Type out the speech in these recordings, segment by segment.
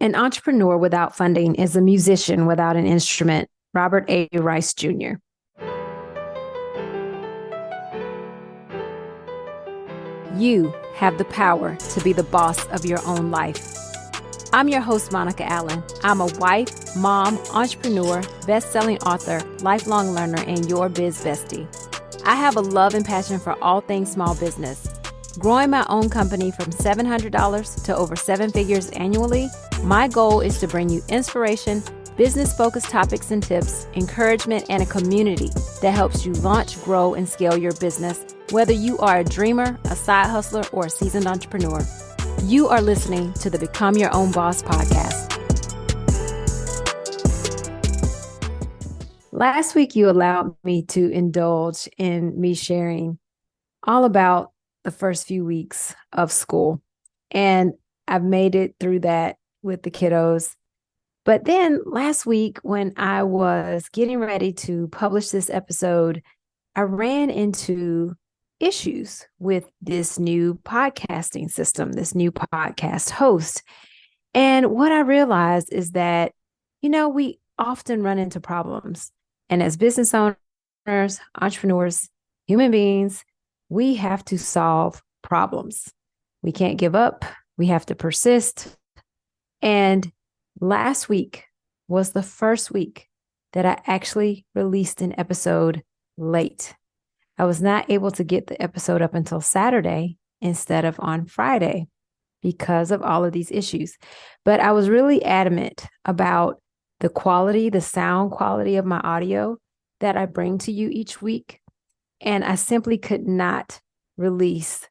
An entrepreneur without funding is a musician without an instrument. Robert A. Rice Jr. You have the power to be the boss of your own life. I'm your host, Monica Allen. I'm a wife, mom, entrepreneur, best-selling author, lifelong learner, and your biz bestie. I have a love and passion for all things small business. Growing my own company from $700 to over 7 figures annually, my goal is to bring you inspiration, business-focused topics and tips, encouragement, and a community that helps you launch, grow, and scale your business, whether you are a dreamer, a side hustler, or a seasoned entrepreneur. You are listening to the Become Your Own Boss podcast. Last week, you allowed me to indulge in me sharing all about the first few weeks of school. And I've made it through that with the kiddos. But then last week, when I was getting ready to publish this episode, I ran into issues with this new podcasting system, this new podcast host. And what I realized is that, we often run into problems. And as business owners, entrepreneurs, human beings, we have to solve problems. We can't give up. We have to persist. And last week was the first week that I actually released an episode late. I was not able to get the episode up until Saturday instead of on Friday because of all of these issues. But I was really adamant about the quality, the sound quality of my audio that I bring to you each week. And I simply could not release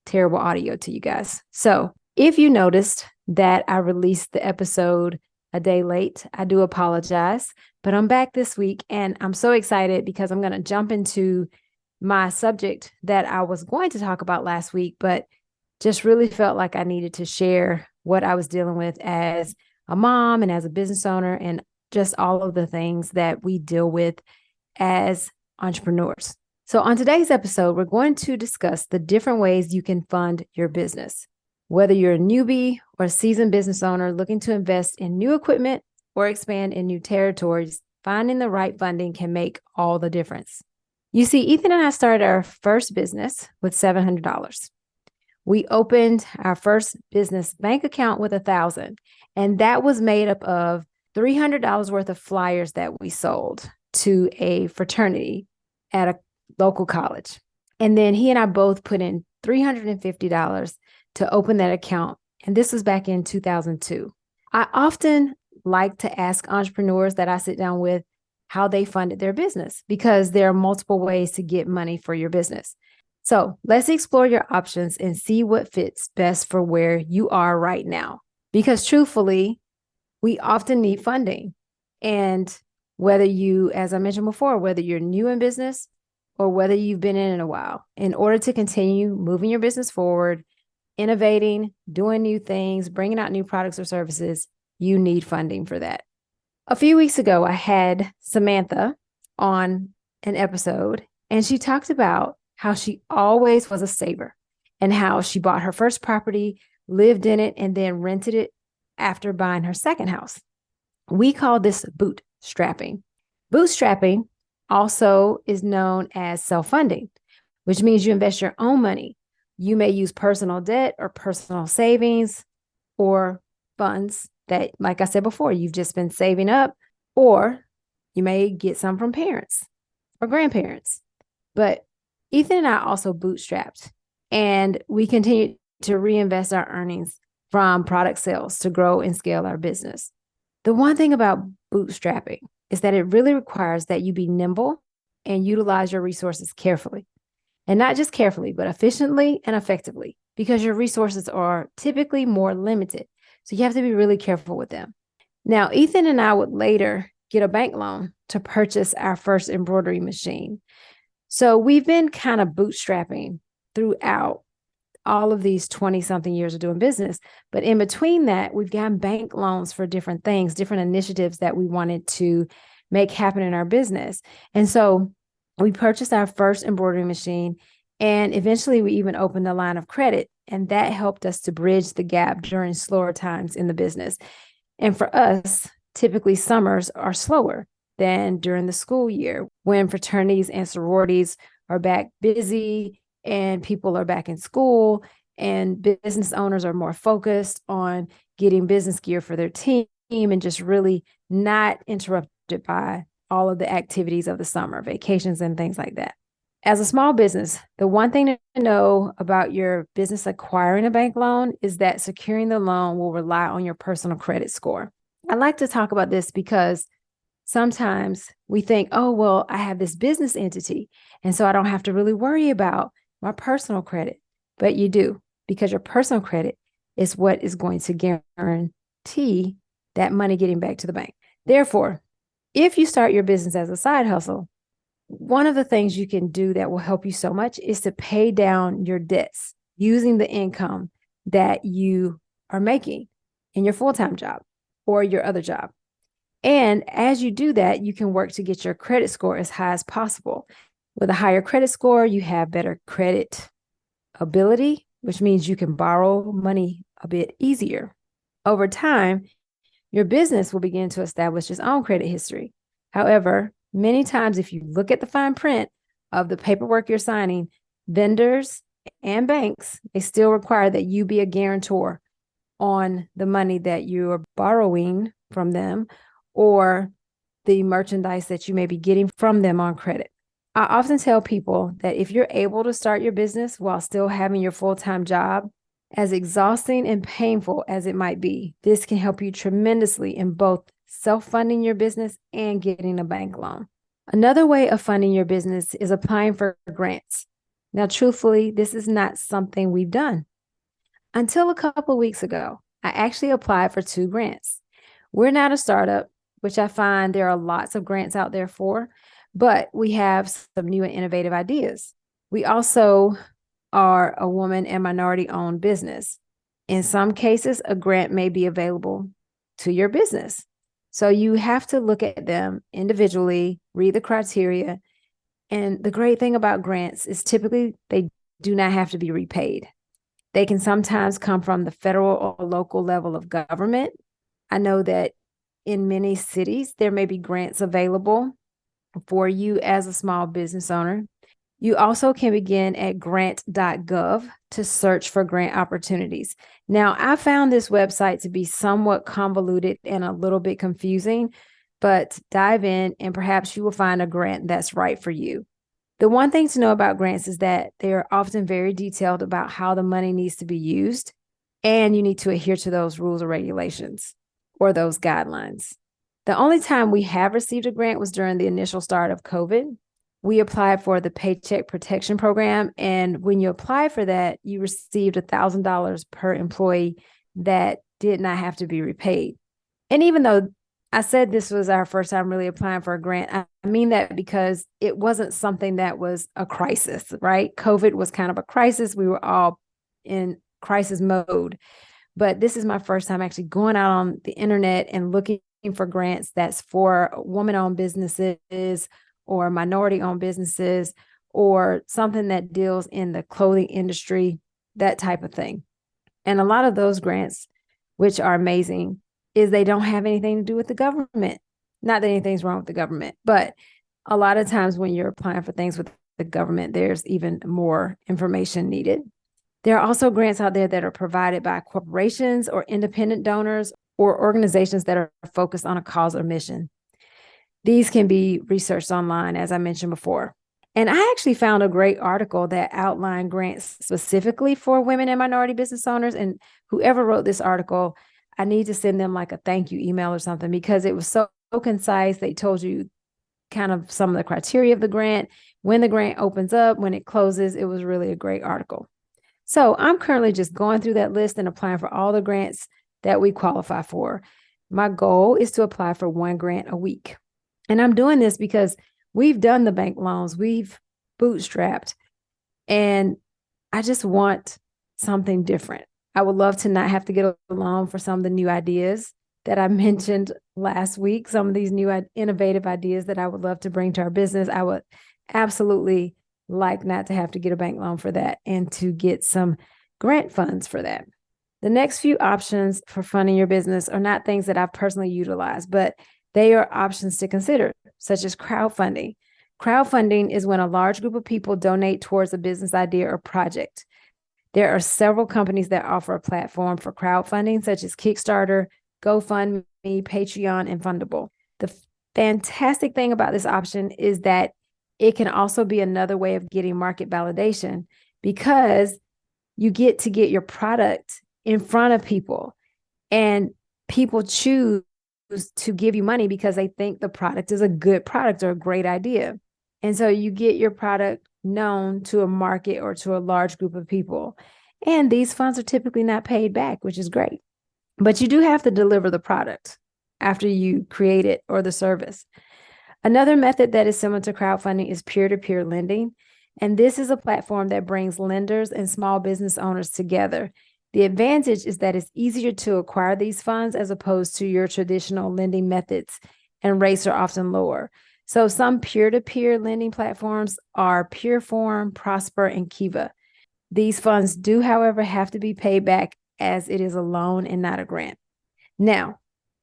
terrible audio to you guys. So if you noticed that I released the episode a day late, I do apologize, but I'm back this week and I'm so excited because I'm going to jump into my subject that I was going to talk about last week, but just really felt like I needed to share what I was dealing with as a mom and as a business owner and just all of the things that we deal with as entrepreneurs. So on today's episode, we're going to discuss the different ways you can fund your business. Whether you're a newbie or a seasoned business owner looking to invest in new equipment or expand in new territories, finding the right funding can make all the difference. You see, Ethan and I started our first business with $700. We opened our first business bank account with $1,000, and that was made up of $300 worth of flyers that we sold to a fraternity at a local college. And then he and I both put in $350 to open that account. And this was back in 2002. I often like to ask entrepreneurs that I sit down with how they funded their business because there are multiple ways to get money for your business. So let's explore your options and see what fits best for where you are right now. Because truthfully, we often need funding. And whether you, as I mentioned before, whether you're new in business or whether you've been in it a while, in order to continue moving your business forward, innovating, doing new things, bringing out new products or services, you need funding for that. A few weeks ago, I had Samantha on an episode, and she talked about how she always was a saver and how she bought her first property, lived in it, and then rented it after buying her second house. We call this bootstrapping. Bootstrapping also is known as self-funding, which means you invest your own money. You may use personal debt or personal savings or funds that, like I said before, you've just been saving up, or you may get some from parents or grandparents. But Ethan and I also bootstrapped, and we continued to reinvest our earnings from product sales to grow and scale our business. The one thing about bootstrapping is that it really requires that you be nimble and utilize your resources carefully. And not just carefully, but efficiently and effectively, because your resources are typically more limited. So you have to be really careful with them. Now, Ethan and I would later get a bank loan to purchase our first embroidery machine. So we've been kind of bootstrapping throughout all of these 20-something years of doing business. But in between that, we've gotten bank loans for different things, different initiatives that we wanted to make happen in our business. And so we purchased our first embroidery machine, and eventually we even opened a line of credit, and that helped us to bridge the gap during slower times in the business. And for us, typically summers are slower than during the school year when fraternities and sororities are back busy and people are back in school and business owners are more focused on getting business gear for their team and just really not interrupted by all of the activities of the summer, vacations and things like that. As a small business, the one thing to know about your business acquiring a bank loan is that securing the loan will rely on your personal credit score. I like to talk about this because sometimes we think, oh, well, I have this business entity, and so I don't have to really worry about my personal credit. But you do, because your personal credit is what is going to guarantee that money getting back to the bank. Therefore, if you start your business as a side hustle, one of the things you can do that will help you so much is to pay down your debts using the income that you are making in your full-time job or your other job. And as you do that, you can work to get your credit score as high as possible. With a higher credit score, you have better credit ability, which means you can borrow money a bit easier. Over time, your business will begin to establish its own credit history. However, many times, if you look at the fine print of the paperwork you're signing, vendors and banks, they still require that you be a guarantor on the money that you are borrowing from them or the merchandise that you may be getting from them on credit. I often tell people that if you're able to start your business while still having your full-time job, as exhausting and painful as it might be, this can help you tremendously in both self-funding your business and getting a bank loan. Another way of funding your business is applying for grants. Now, truthfully, this is not something we've done. Until a couple of weeks ago, I actually applied for 2 grants. We're not a startup, which I find there are lots of grants out there for, but we have some new and innovative ideas. We also are a woman and minority-owned business. In some cases, a grant may be available to your business. So you have to look at them individually, read the criteria. And the great thing about grants is typically they do not have to be repaid. They can sometimes come from the federal or local level of government. I know that in many cities, there may be grants available for you as a small business owner. You also can begin at grant.gov to search for grant opportunities. Now, I found this website to be somewhat convoluted and a little bit confusing, but dive in and perhaps you will find a grant that's right for you. The one thing to know about grants is that they are often very detailed about how the money needs to be used, and you need to adhere to those rules or regulations or those guidelines. The only time we have received a grant was during the initial start of COVID. We applied for the Paycheck Protection Program, and when you apply for that, you received $1,000 per employee that did not have to be repaid. And even though I said this was our first time really applying for a grant, I mean that because it wasn't something that was a crisis, right? COVID was kind of a crisis. We were all in crisis mode. But this is my first time actually going out on the internet and looking for grants that's for woman-owned businesses or minority-owned businesses or something that deals in the clothing industry, that type of thing. And a lot of those grants, which are amazing, is they don't have anything to do with the government. Not that anything's wrong with the government, but a lot of times when you're applying for things with the government, there's even more information needed. There are also grants out there that are provided by corporations or independent donors or organizations that are focused on a cause or mission. These can be researched online, as I mentioned before. And I actually found a great article that outlined grants specifically for women and minority business owners. And whoever wrote this article, I need to send them like a thank you email or something because it was so concise. They told you kind of some of the criteria of the grant, when the grant opens up, when it closes. It was really a great article. So I'm currently just going through that list and applying for all the grants that we qualify for. My goal is to apply for 1 grant a week. And I'm doing this because we've done the bank loans, we've bootstrapped, and I just want something different. I would love to not have to get a loan for some of the new ideas that I mentioned last week, some of these new innovative ideas that I would love to bring to our business. I would absolutely like not to have to get a bank loan for that and to get some grant funds for that. The next few options for funding your business are not things that I've personally utilized, but they are options to consider, such as crowdfunding. Crowdfunding is when a large group of people donate towards a business idea or project. There are several companies that offer a platform for crowdfunding, such as Kickstarter, GoFundMe, Patreon, and Fundable. The fantastic thing about this option is that it can also be another way of getting market validation because you get to get your product in front of people, and people choose to give you money because they think the product is a good product or a great idea. And so you get your product known to a market or to a large group of people. And these funds are typically not paid back, which is great. But you do have to deliver the product after you create it or the service. Another method that is similar to crowdfunding is peer-to-peer lending. And this is a platform that brings lenders and small business owners together. The advantage is that it's easier to acquire these funds as opposed to your traditional lending methods, and rates are often lower. So some peer-to-peer lending platforms are Peerform, Prosper, and Kiva. These funds do, however, have to be paid back as it is a loan and not a grant. Now,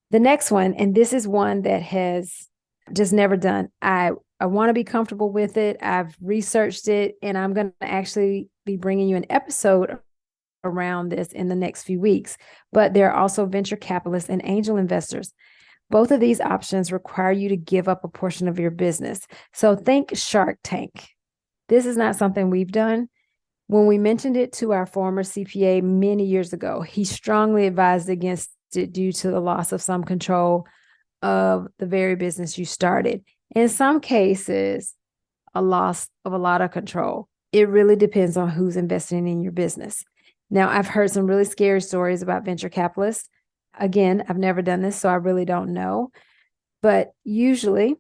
the next one, and this is one that has just never done. I want to be comfortable with it. I've researched it, and I'm going to actually be bringing you an episode around this in the next few weeks. But there are also venture capitalists and angel investors. Both of these options require you to give up a portion of your business. So think Shark Tank. This is not something we've done. When we mentioned it to our former CPA many years ago, he strongly advised against it due to the loss of some control of the very business you started. In some cases, a loss of a lot of control. It really depends on who's investing in your business. Now, I've heard some really scary stories about venture capitalists. Again, I've never done this, so I really don't know. But usually,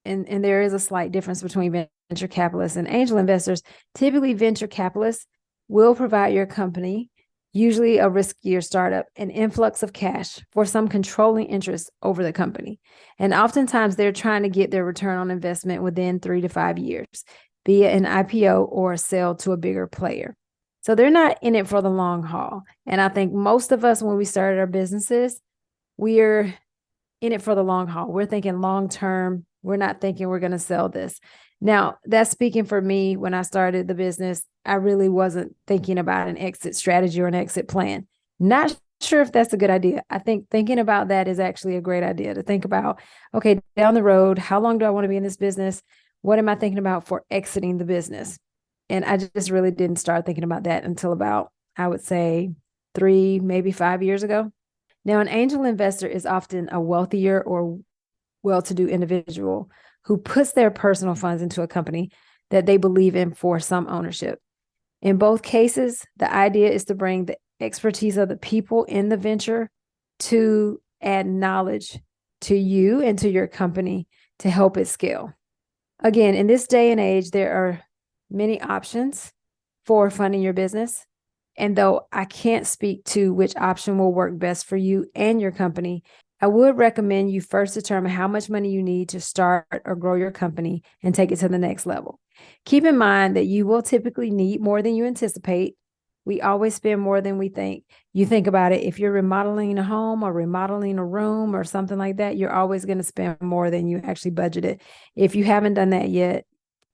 and there is a slight difference between venture capitalists and angel investors, typically venture capitalists will provide your company, usually a riskier startup, an influx of cash for some controlling interest over the company. And oftentimes they're trying to get their return on investment within 3 to 5 years, be it an IPO or a sale to a bigger player. So they're not in it for the long haul. And I think most of us, when we started our businesses, we're in it for the long haul. We're thinking long term. We're not thinking we're going to sell this. Now, that's speaking for me. When I started the business, I really wasn't thinking about an exit strategy or an exit plan. Not sure if that's a good idea. I think thinking about that is actually a great idea, to think about, okay, down the road, how long do I want to be in this business? What am I thinking about for exiting the business? And I just really didn't start thinking about that until about, I would say, 3, maybe 5 years ago. Now, an angel investor is often a wealthier or well-to-do individual who puts their personal funds into a company that they believe in for some ownership. In both cases, the idea is to bring the expertise of the people in the venture to add knowledge to you and to your company to help it scale. Again, in this day and age, there are many options for funding your business. And though I can't speak to which option will work best for you and your company, I would recommend you first determine how much money you need to start or grow your company and take it to the next level. Keep in mind that you will typically need more than you anticipate. We always spend more than we think. You think about it, if you're remodeling a home or remodeling a room or something like that, you're always going to spend more than you actually budgeted. If you haven't done that yet,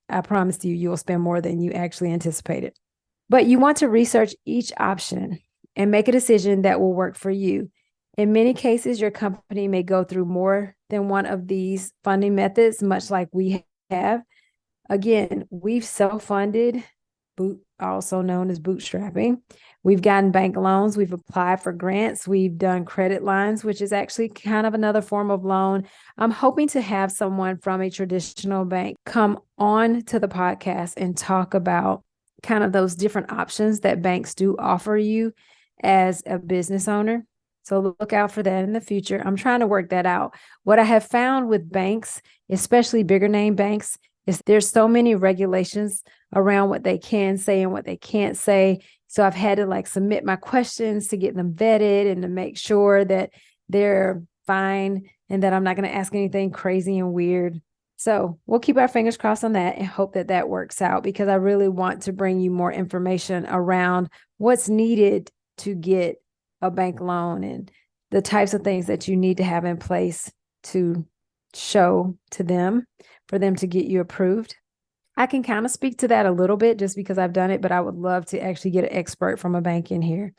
I promise you, you'll spend more than you actually anticipated. But you want to research each option and make a decision that will work for you. In many cases, your company may go through more than one of these funding methods, much like we have. Again, we've self-funded, also known as bootstrapping. We've gotten bank loans. We've applied for grants. We've done credit lines, which is actually kind of another form of loan. I'm hoping to have someone from a traditional bank come on to the podcast and talk about kind of those different options that banks do offer you as a business owner. So look out for that in the future. I'm trying to work that out. What I have found with banks, especially bigger name banks, is there's so many regulations around what they can say and what they can't say. So I've had to submit my questions to get them vetted and to make sure that they're fine and that I'm not going to ask anything crazy and weird. So we'll keep our fingers crossed on that and hope that that works out, because I really want to bring you more information around what's needed to get a bank loan and the types of things that you need to have in place to show to them for them to get you approved. I can kind of speak to that a little bit just because I've done it, but I would love to actually get an expert from a bank in here.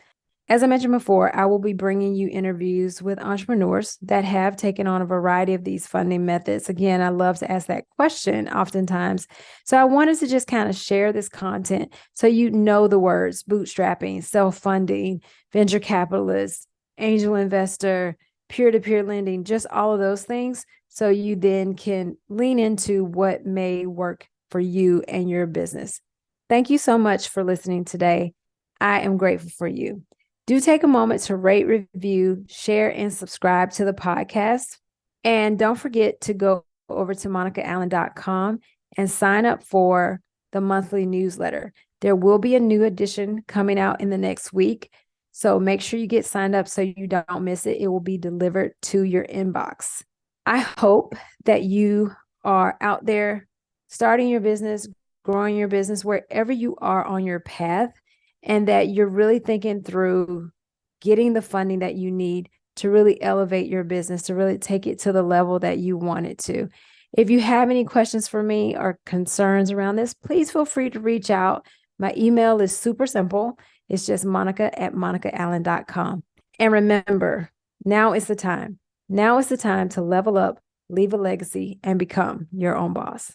As I mentioned before, I will be bringing you interviews with entrepreneurs that have taken on a variety of these funding methods. Again, I love to ask that question oftentimes. So I wanted to just kind of share this content so you know the words bootstrapping, self-funding, venture capitalist, angel investor, peer-to-peer lending, just all of those things. So you then can lean into what may work for you and your business. Thank you so much for listening today. I am grateful for you. Do take a moment to rate, review, share, and subscribe to the podcast. And don't forget to go over to monicaallen.com and sign up for the monthly newsletter. There will be a new edition coming out in the next week. So make sure you get signed up so you don't miss it. It will be delivered to your inbox. I hope that you are out there starting your business, growing your business, wherever you are on your path, and that you're really thinking through getting the funding that you need to really elevate your business, to really take it to the level that you want it to. If you have any questions for me or concerns around this, please feel free to reach out. My email is super simple. It's just monica@monicaallen.com. And remember, now is the time. Now is the time to level up, leave a legacy, and become your own boss.